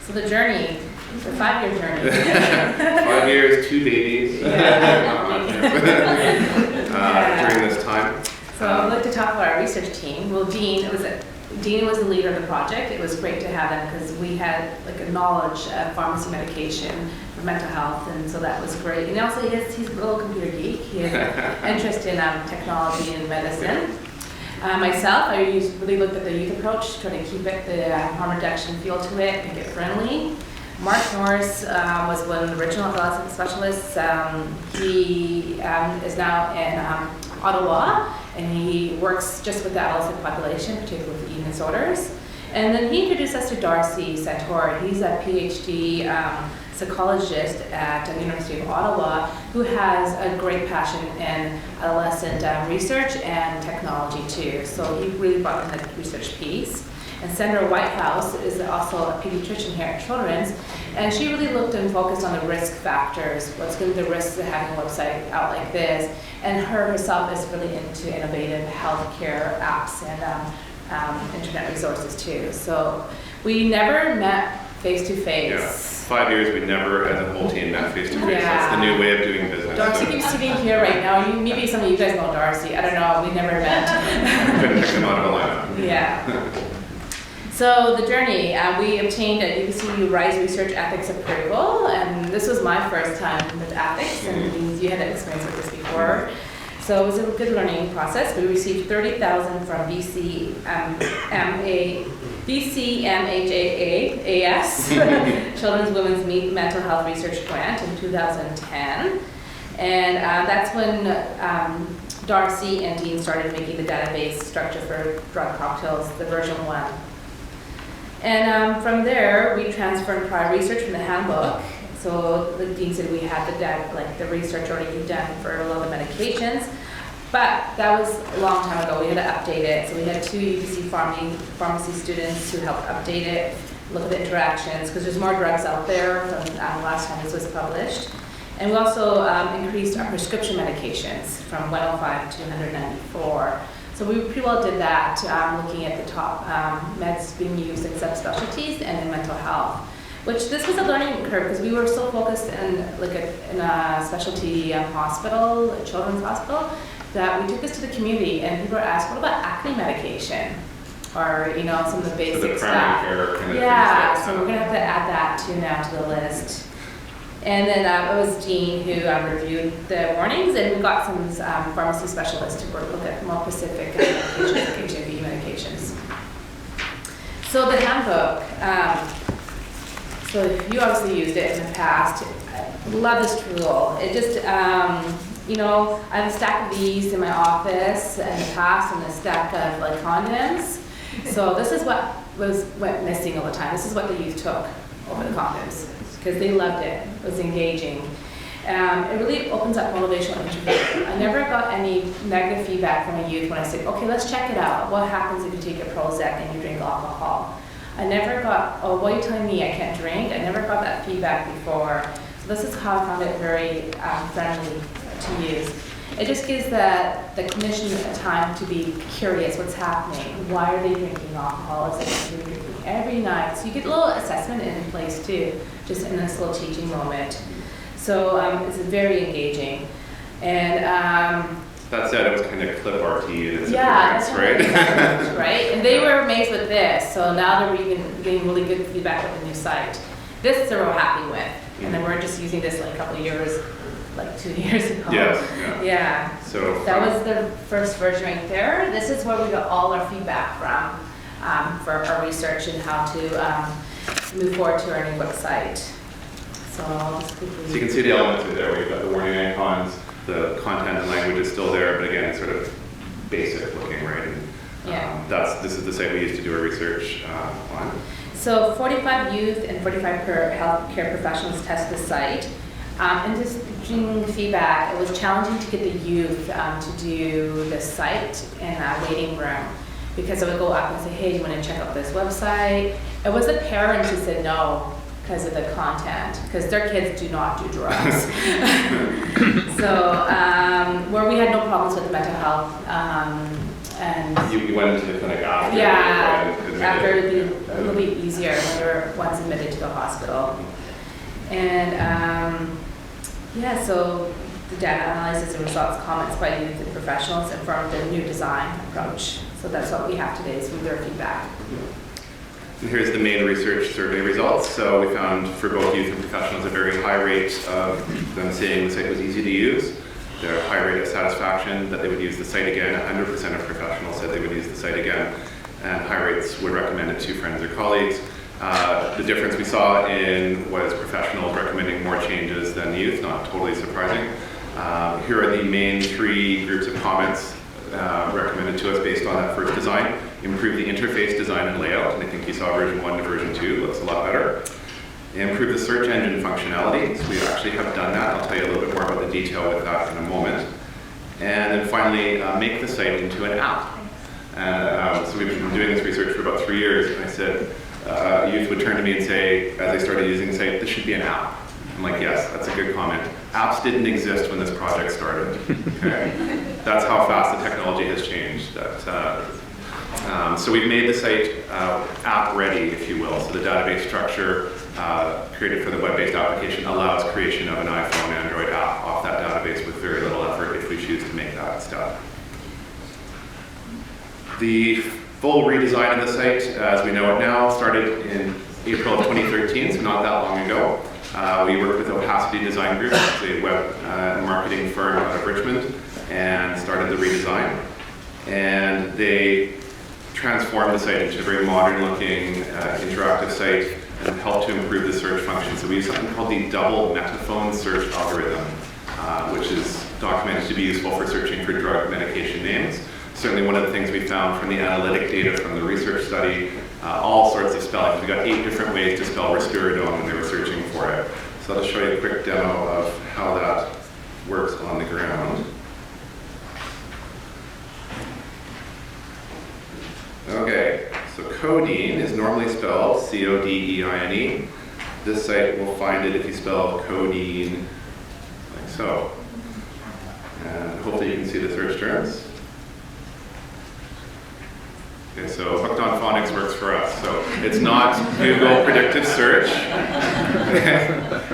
So the journey, the 5-year journey. 5 years, 2 babies. During this time. So I'd like to talk about our research team. Well, Dean was the leader of the project. It was great to have him because we had like a knowledge of pharmacy medication for mental health, and so that was great. And also he's a little computer geek. He has an interest in technology and medicine. Myself, I really looked at the youth approach, trying to keep it the harm reduction feel to it, make it friendly. Mark Norris was one of the original adolescent specialists. He is now in Ottawa, and he works just with the adolescent population, particularly with eating disorders. And then he introduced us to Darcy Santor. He's a PhD psychologist at the University of Ottawa who has a great passion in adolescent research and technology too. So he really brought in the research piece. And Sandra Whitehouse is also a pediatrician here at Children's, and she really looked and focused on the risk factors, what's going to be the risks of having a website out like this. And herself is really into innovative healthcare apps and internet resources too. So we never met face-to-face. Yeah, 5 years we never as a whole team met face-to-face. Yeah. That's the new way of doing business. Darcy keeps sitting here right now. Maybe some of you guys know Darcy. I don't know. We never met. Couldn't pick them out of a lineup. Yeah. So the journey, we obtained a UBC Rise Research Ethics approval, and this was my first time with ethics, and you had experience with this before. So it was a good learning process. We received $30,000 from VCMHAAS, Children's Women's Mental Health Research Grant in 2010. And that's when Darcy and Dean started making the database structure for Drug Cocktails, the version 1. And from there, we transferred prior research from the handbook. So like Dean said, we had the research already done for a lot of the medications. But that was a long time ago. We had to update it. So we had 2 UBC pharmacy students who helped update it, look at the interactions, because there's more drugs out there from last time this was published. And we also increased our prescription medications from 105 to 194. So we pretty well did that, looking at the top meds being used in subspecialties and in mental health. Which this was a learning curve because we were so focused in a specialty hospital, a children's hospital, that we took this to the community and people were asked, what about acne medication? Or some of the basic stuff. Yeah, so we're gonna have to add that too now to the list. And then it was Jean who reviewed the warnings, and we got some pharmacy specialists to look at more specific medications, like HIV medications. So the handbook, so you obviously used it in the past. I love this tool. It just, I have a stack of these in my office in the past, and a stack of condoms. So this is what went missing all the time. This is what the youth took over the condoms, because they loved it. It was engaging. It really opens up motivational interest. I never got any negative feedback from a youth when I said, okay, let's check it out. What happens if you take a Prozac and you drink alcohol? I never got, oh, what are you telling me I can't drink? I never got that feedback before. So this is how I found it very friendly to use. It just gives the clinician a time to be curious what's happening. Why are they drinking alcohol? Is it drinking every night? So you get a little assessment in place too, just in this little teaching moment. So it's very engaging. And that said, it was kind of clip RT in its appearance, right? Right? And they were amazed with this. So now they're even getting really good feedback with the new site. This they're real happy with. And then we're just using this a couple of years, 2 years ago. Yes, yeah. So that was the first version right there. This is where we got all our feedback from for our research and how to move forward to our new website. So you can see the elements in there where you've got the warning icons, the content and language is still there, but again, it's sort of basic looking, right? And, this is the site we used to do our research on. So 45 youth and 45 healthcare professionals test the site. And just giving feedback, it was challenging to get the youth to do the site in a waiting room, because I would go up and say, hey, do you want to check out this website? It was the parents who said no because of the content, because their kids do not do drugs. So where we had no problems with mental health. And you went into the clinic after. Yeah. And after it'll be a little bit easier when they're once admitted to the hospital. And yeah, so the data analyzes the results, comments by youth and professionals informed the new design approach. So that's what we have today, is from their feedback. And here's the main research survey results. So we found for both youth and professionals a very high rate of them saying the site was easy to use. Their high rate of satisfaction that they would use the site again. 100% of professionals said they would use the site again. And high rates would recommend it to friends or colleagues. The difference we saw in was professionals recommending more changes than youth, not totally surprising. Here are the main 3 groups of comments recommended to us based on that first design. Improve the interface design and layout, and I think you saw version 1 to version 2, looks a lot better. Improve the search engine functionality, so we actually have done that. I'll tell you a little bit more about the detail with that in a moment. And then finally, make the site into an app. So we've been doing this research for about 3 years, and I said, youth would turn to me and say, as they started using the site, this should be an app. I'm like, yes, that's a good comment. Apps didn't exist when this project started. Okay? That's how fast the technology has changed. So we've made the site app ready, if you will. So the database structure created for the web-based application allows creation of an iPhone, Android app off that database with very little effort if we choose to make that step. The full redesign of the site, as we know it now, started in April of 2013, so not that long ago. We worked with Opacity Design Group, it's a web marketing firm out of Richmond, and started the redesign. And they transformed the site into a very modern-looking, interactive site and helped to improve the search function. So we use something called the double metaphone search algorithm, which is documented to be useful for searching for drug medication names. Certainly one of the things we found from the analytic data from the research study, all sorts of spellings. We got 8 different ways to spell risperidone when they were searching for it. So I'll show you a quick demo of how that works on the ground. Okay, so codeine is normally spelled C-O-D-E-I-N-E. This site will find it if you spell codeine like so. And hopefully you can see the search terms. Okay, so Hooked on Phonics works for us. So it's not Google predictive search.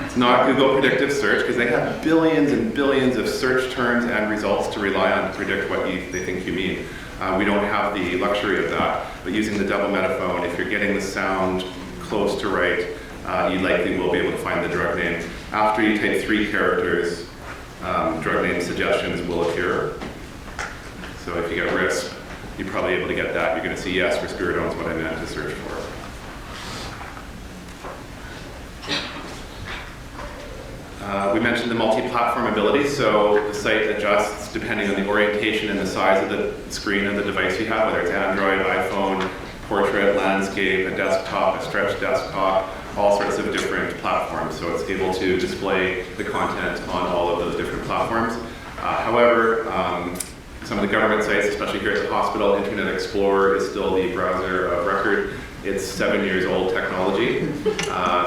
It's not Google predictive search because they have billions and billions of search terms and results to rely on to predict what they think you mean. We don't have the luxury of that, but using the double metaphone, if you're getting the sound close to right, you likely will be able to find the drug name. After you type 3 characters, drug name suggestions will appear. So if you get RISP, you're probably able to get that. You're going to see, yes, risperidone is what I meant to search for. We mentioned the multi-platform ability, so the site adjusts depending on the orientation and the size of the screen of the device you have, whether it's Android, iPhone, portrait, landscape, a desktop, a stretched desktop, all sorts of different platforms. So it's able to display the content on all of those different platforms. However, some of the government sites, especially here at the hospital, Internet Explorer is still the browser of record. It's 7 years old technology.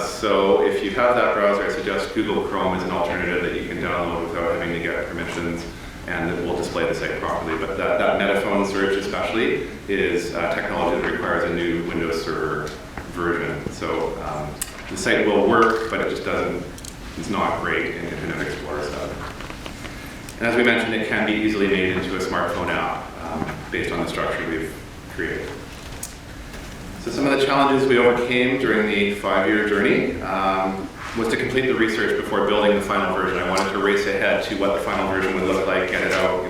So if you have that browser, I suggest Google Chrome as an alternative that you can download without having to get permissions, and it will display the site properly. But that metaphone search especially is technology that requires a new Windows Server version. So the site will work, but it just it's not great in Internet Explorer stuff. And as we mentioned, it can be easily made into a smartphone app based on the structure we've created. So some of the challenges we overcame during the 5-year journey was to complete the research before building the final version. I wanted to race ahead to what the final version would look like, get it out,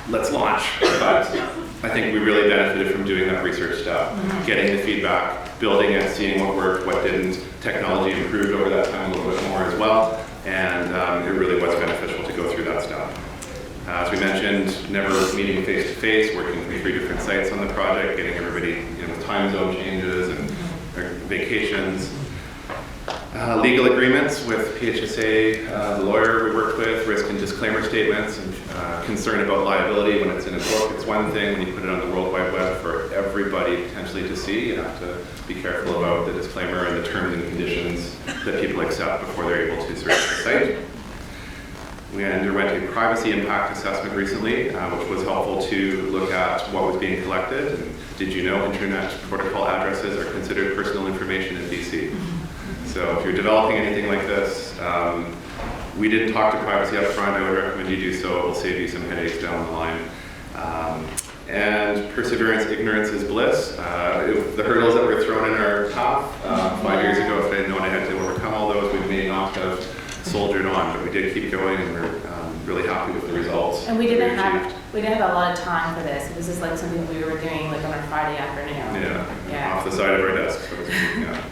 let's launch. But I think we really benefited from doing that research step, getting the feedback, building it, seeing what worked, what didn't. Technology improved over that time a little bit more as well, and it really was beneficial to go through that step. As we mentioned, never meeting face-to-face, working from 3 different sites on the project, getting everybody with time zone changes and vacations. Legal agreements with PHSA, the lawyer we worked with, risk and disclaimer statements, and concern about liability when it's in a book. It's one thing when you put it on the World Wide Web for everybody potentially to see. You have to be careful about the disclaimer and the terms and conditions that people accept before they're able to search the site. We underwent a privacy impact assessment recently, which was helpful to look at what was being collected. And did you know internet protocol addresses are considered personal information in BC? So if you're developing anything like this, we didn't talk to privacy up front. I would recommend you do so. It will save you some headaches down the line. And perseverance, ignorance is bliss. The hurdles that were thrown in our path 5 years ago, if I had known I had to overcome all those, we may not have soldiered on, but we did keep going, and we're really happy with the results. And we didn't have a lot of time for this. This is like something we were doing like on a Friday afternoon. Yeah. Off the side of our desk, so to speak. Yeah.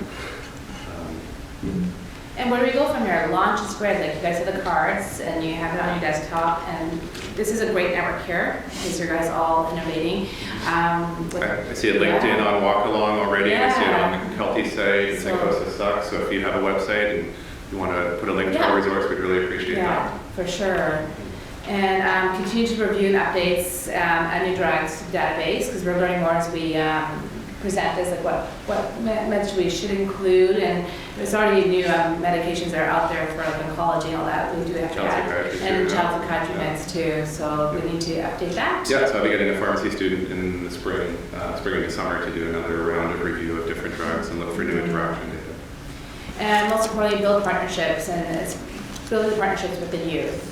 And where do we go from here? Launch is great. Like you guys have the cards and you have it on your desktop, and this is a great network here because you guys all innovating. I see it linked in on Walk Along already. I see it on the Kelty site, Psychosis Sucks. So if you have a website and you want to put a link to our resource, we'd really appreciate that. Yeah, for sure. And continue to review the updates and new drugs database, because we're learning more as we present this, like what meds we should include, and there's already new medications that are out there for like oncology and all that. We do have to add, and child psychiatry meds too, so we need to update that. Yeah, so I'll be getting a pharmacy student in the spring and summer to do another round of review of different drugs and look for new interaction data. And most importantly, build partnerships, and it's building partnerships with the youth.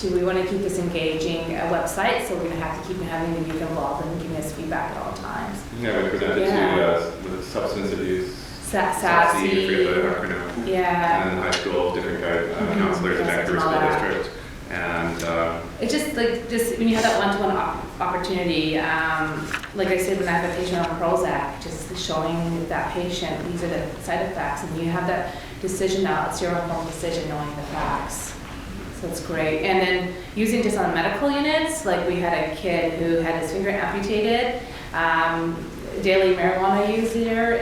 We want to keep this engaging website, so we're going to have to keep having the youth involved and giving us feedback at all times. Yeah, we presented to the substance abuse. SASI. Yeah. And high school, different counselors in Vancouver School District. And it's just when you have that one-to-one opportunity, like I said, when I have a patient on Prozac, just showing that patient these are the side effects, and you have that decision now. It's your own decision, knowing the facts. So it's great. And then using just on medical units, like we had a kid who had his finger amputated, daily marijuana user,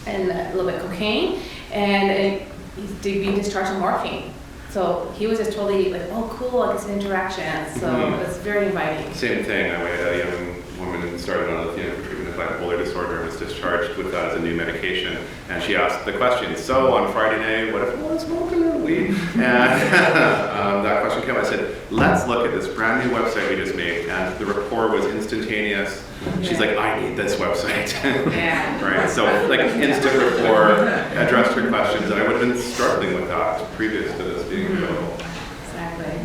and a little bit of cocaine, and he's being discharged on morphine. So he was just totally like, oh cool, like it's an interaction. So it's very inviting. Same thing. We had a young woman started on lithium for treatment of bipolar disorder and was discharged with that as a new medication. And she asked the question, so on Friday night, what if I was smoking a weed? And that question came up. I said, let's look at this brand new website we just made. And the rapport was instantaneous. She's like, I need this website. Right? So like instant rapport, addressed her questions, and I would have been struggling with that previous to this being available. Exactly.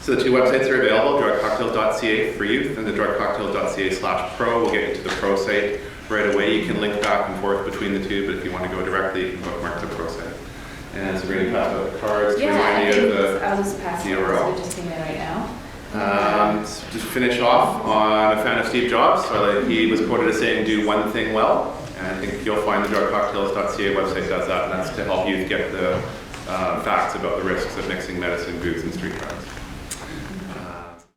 So the two websites are available, DrugCocktails.ca for youth and the DrugCocktails.ca/pro will get you to the pro site right away. You can link back and forth between the two, but if you want to go directly, you can bookmark the pro site. And Sabrina passed out the cards to remind you of the I'll just pass it. URL. So just came in right now. To finish off on a fan of Steve Jobs, he was quoted as saying, do one thing well, and I think you'll find the DrugCocktails.ca website does that, and that's to help youth get the facts about the risks of mixing medicine, booze, and street drugs.